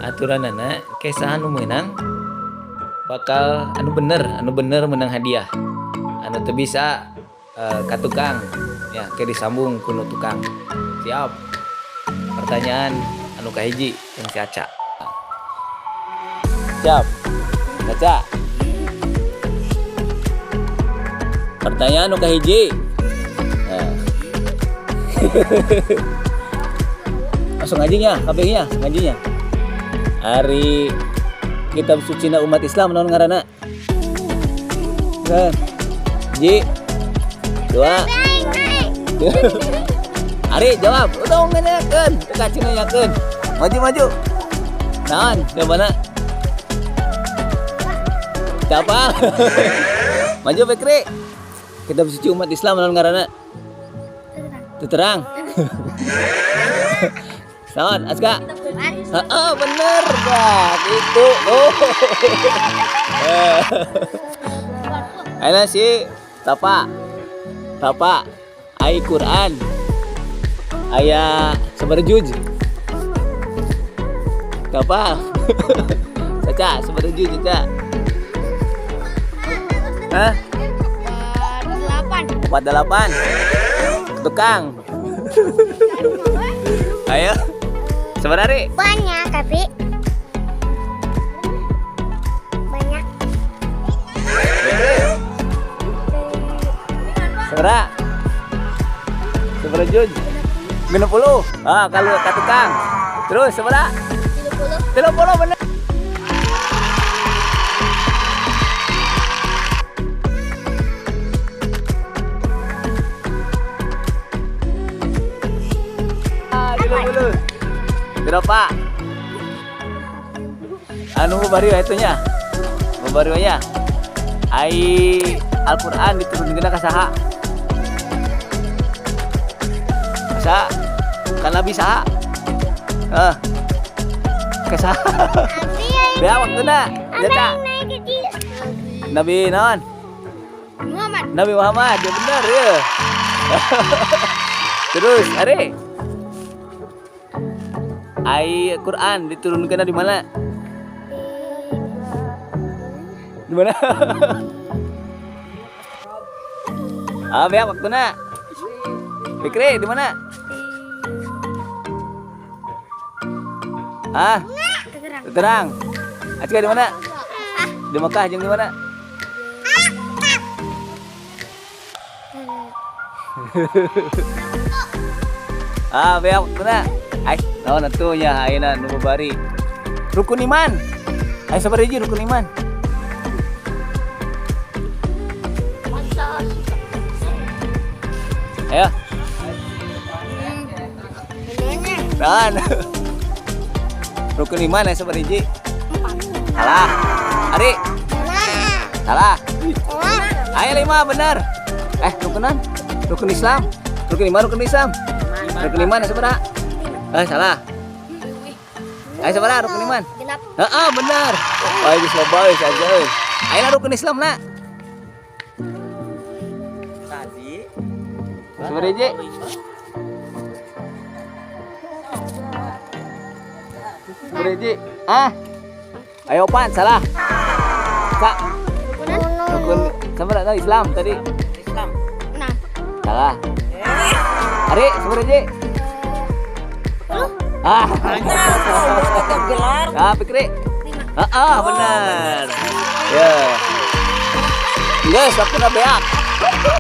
aturan anak kisah anu menang bakal anu bener menang hadiah anu teu bisa ka tukang ya ke disambung kuno tukang. Siap. Pertanyaan anu kahiji yang si Aca. Siap. Aca. Pertanyaan anu kahiji. Nah. Langsung ngajinya, kabehnya, ngajinya. Hari kitab suci na umat Islam naon ngaranna? Ji. 2. Ari jawab. Udah nganyakeun, teu cina nyakeun. Maju. Naon? Gimana? Siapa? Maju Fikri. Kitab suci umat Islam naon ngaranna? Teu terang. Naon, Aska? Bener, Kak. Itu. Oh. Aina si Tapa. Ai Quran. Aya sabarjuj. Tapa. Caca, sabarjuj, Caca. Hah? 48. Tukang. Ayo. Sebenarnya banyak tapi banyak. Seberapa Jun? 60. Kalau ke tukang. Terus seberapa? 30 bener. Dulu. Berapa? Anu baru itunya. Baru ya. Ai Al-Qur'an diturunkeun ka saha? Sa kan Nabi saha? Ka saha? Bea waktuna. Eta. Nabi naon? Nabi Muhammad. Ya bener ya. Terus, Ari. Ai Quran diturunkan di mana? Di mana? Biar waktuna. Fikri di mana? Terang. Acika di mana? Di Mekah jeung di mana? Biar waktuna. Naon atunya ayeuna nu bari rukun iman. Aya sabaraha hiji rukun iman? Ayo. Naon? Rukun iman aya sabaraha hiji? 4. Salah. Ari? Salah. Aya 5 bener. Rukunan? Rukun Islam. Rukun iman, rukun Islam. Rukun iman aya sabaraha? Salah. Ayo sabaraha rukun iman? Genap. Benar. Wah, geus loba we saja euy. Ayeuna rukun Islam na. Tadi. Sabaraha hiji? Sabaraha hiji? Ayo pan salah. Kak. Rukun sabaraha Islam tadi? Islam. 6. Salah. Ari, sabaraha hiji? Fikri. Benar. Ya. Guys, aku udah beak.